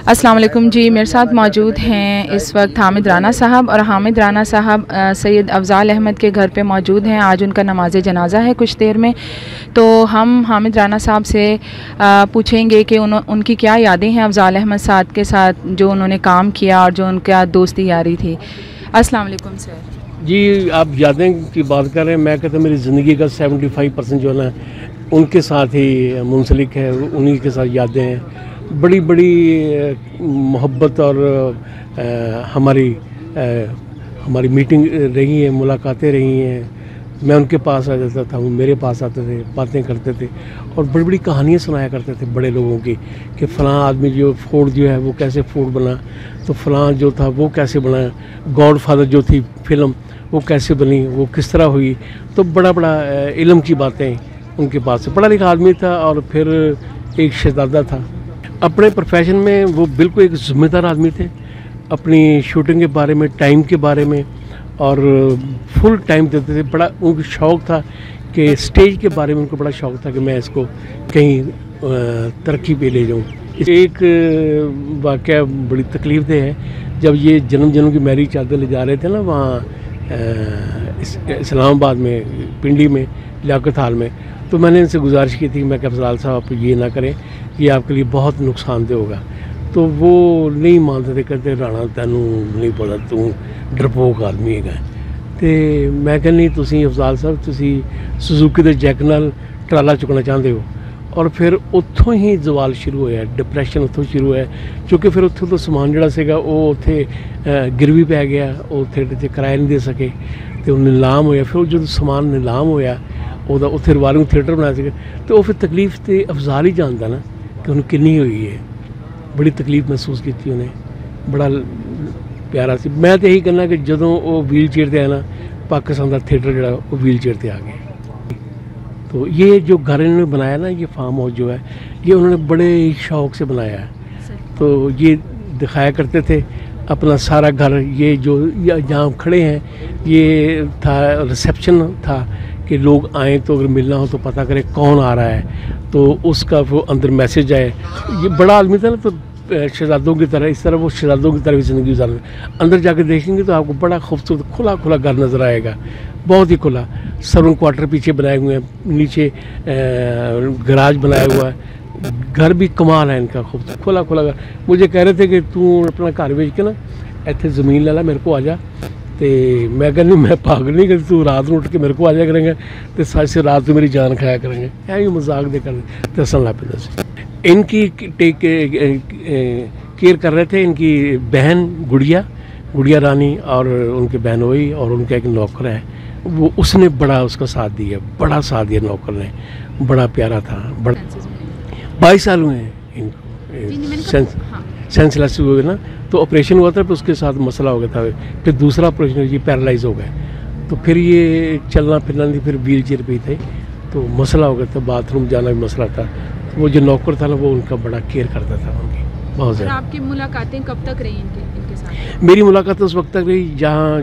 अस्सलाम वालेकुम जी। मेरे साथ मौजूद हैं इस वक्त हामिद राना साहब, और हामिद राना साहब सैयद अफज़ाल अहमद के घर पे मौजूद हैं। आज उनका नमाज जनाजा है कुछ देर में, तो हम हामिद राना साहब से पूछेंगे कि उनकी क्या यादें हैं अफज़ाल अहमद साहब के साथ, जो उन्होंने काम किया और जो उनका दोस्ती यारी थी। अस्सलाम वालेकुम सर। जी, आप यादें की बात कर रहे हैं। मैं कहता हूँ मेरी ज़िंदगी का 75% जो है ना उनके साथ ही मुंसलिक है, उन्हीं के साथ यादें हैं। बड़ी बड़ी मोहब्बत और हमारी मीटिंग रही है, मुलाकातें रही हैं। मैं उनके पास आ जाता था, वो मेरे पास आते थे, बातें करते थे और बड़ी बड़ी कहानियाँ सुनाया करते थे बड़े लोगों की कि फ़लाँ आदमी जो फोर्ड जो है वो कैसे फोर्ड बना, तो फ़लाँ जो था वो कैसे बना, गॉडफादर जो थी फिल्म वो कैसे बनी, वो किस तरह हुई। तो बड़ा बड़ा इल्म की बातें उनके पास से। पढ़ा लिखा आदमी था और फिर एक शहज़ादा था। अपने प्रोफेशन में वो बिल्कुल एक ज़िम्मेदार आदमी थे, अपनी शूटिंग के बारे में, टाइम के बारे में, और फुल टाइम देते थे। बड़ा उनको शौक़ था कि स्टेज के बारे में उनको बड़ा शौक़ था कि मैं इसको कहीं तरक्की पे ले जाऊँ। एक वाक़या बड़ी तकलीफ़ दे है, जब ये जन्म की मैरिज चादर ले जा रहे थे ना वहाँ इस्लामाबाद में, पिंडी में, लियाकत हाल में, तो मैंने इनसे गुजारिश की थी, मैं कि अफज़ाल साहब आप ये ना करें, ये आपके लिए बहुत नुकसानदेह होगा। तो वो नहीं मानते थे, कहते राणा तैनू नहीं पता, तू डरपोक आदमी है। तो मैं कहनी नहीं, तुसी अफज़ाल साहब तुसी सुजुकी के जैक नाल ट्राला चुकना चाहते हो। और फिर उत्थों ही जवाल शुरू होया, डिप्रैशन उत्थों शुरू होया, क्योंकि फिर उत्थों तो समान जिहड़ा सीगा वो उत्थे गिरवी पै गया, वो थिएटर 'च किराया नहीं दे सके, तो नीलाम होया। फिर जो समान नीलाम होया ਉਹਦਾ ਉੱਥੇ ਰਿਵਾਲਿੰਗ थिएटर बनाया ਸੀਗਾ, तो वो फिर तकलीफ तो अफज़ाल ही जानता ना कि उन्हें कितनी हुई है। बड़ी तकलीफ महसूस की थी उन्हें, बड़ा प्यारा सी। मैं तो यही कहना कि जदों वो व्हील चेयर पर आया ना, पाकिस्तान का थिएटर जो वो व्हील चेयर पर आ गया। तो ये जो घर इन्होंने बनाया ना, ये फार्म हाउस जो है, ये उन्होंने बड़े शौक़ से बनाया है। तो ये दिखाया करते थे अपना सारा घर। ये जो जहाँ खड़े हैं, ये था रिसेप्शन था कि लोग आएँ तो अगर मिलना हो तो पता करें कौन आ रहा है, तो उसका वो अंदर मैसेज आए। ये बड़ा आदमी था ना, तो शहज़ादों की तरह, इस तरह वो शहज़ादों की तरह भी ज़िंदगी गुजार। अंदर जाके देखेंगे तो आपको बड़ा खूबसूरत खुला खुला घर नज़र आएगा, बहुत ही खुला। सर्वेंट क्वार्टर पीछे बनाए हुए हैं, नीचे गराज बनाया हुआ है। घर भी कमाल है इनका, खूबसूरत खुला खुला घर। मुझे कह रहे थे कि तू अपना घर बेच के ना इतने ज़मीन ले ला, मेरे को आ जा। तो मैं कहनी मैं पागल नहीं करती, तू रात में उठ के मेरे को आ जाया करेंगे, तो सच से रात को मेरी जान खाया करेंगे। क्या ही मजाक दे कर दसन ला पे। इनकी केयर कर रहे थे इनकी बहन गुड़िया रानी, और उनकी बहन वही, और उनका एक नौकर है, वो उसने बड़ा उसका साथ दिया, बड़ा साथ दिया नौकर ने, बड़ा प्यारा था। बड़ा 22 साल हुए हैं इनको, सेंसलेस हुए ना, तो ऑपरेशन हुआ था, फिर उसके साथ मसला हो गया था, फिर दूसरा ऑपरेशन ये पैरालाइज हो गए, तो फिर ये चलना फिरना नहीं, फिर व्हील चेयर पे थे, तो मसला हो गया था, बाथरूम जाना भी मसला था। तो वो जो नौकर था ना, वो उनका बड़ा केयर करता था उनकी, बहुत ज़्यादा। आपकी मुलाकातें कब तक रही इनके साथ? मेरी मुलाकात उस वक्त तक रही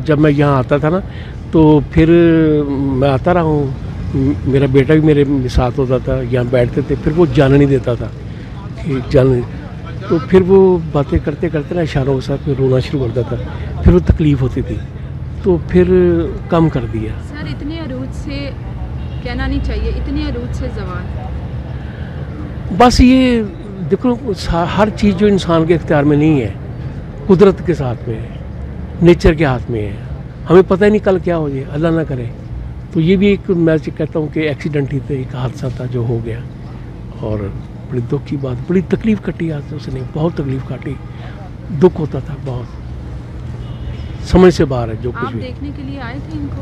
जब मैं यहाँ आता था ना, तो फिर मैं आता रहा हूँ, मेरा बेटा भी मेरे साथ होता था, यहाँ बैठते थे, फिर वो जाने नहीं देता था कि जाने, तो फिर वो बातें करते करते ना इशारों के साथ फिर रोना शुरू करता था, फिर वो तकलीफ़ होती थी, तो फिर कम कर दिया। सर इतने अरूज से कहना नहीं चाहिए, इतने अरूज से जवाल। बस ये देखो, हर चीज़ जो इंसान के इख्तियार में नहीं है, कुदरत के साथ में है, नेचर के हाथ में है। हमें पता ही नहीं कल क्या हो जाए, अल्लाह ना करे। तो ये भी एक, मैं कहता हूँ कि एक्सीडेंट ही था, एक हादसा था जो हो गया, और बड़ी दुख की बात, बड़ी तकलीफ़ कटी आज उसने, बहुत तकलीफ़ काटी, दुख होता था बहुत, समझ से बाहर है जो कुछ भी। देखने के लिए आए थे इनको?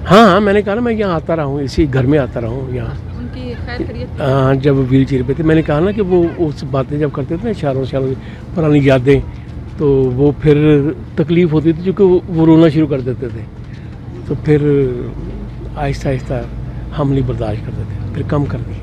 हाँ, मैंने कहा ना मैं यहाँ आता रहा हूँ, इसी घर में आता रहा हूँ यहाँ। उनकी खैर खैरियत? हाँ, जब व्हील चेयर पे थे, मैंने कहा ना कि वो उस बातें जब करते थे ना, इशारों पुरानी यादें, तो वो फिर तकलीफ़ होती थी, क्योंकि वो रोना शुरू कर देते थे, तो फिर आहिस्ता आहिस्ता हम नहीं बर्दाश्त करते थे, फिर कम कर दिया।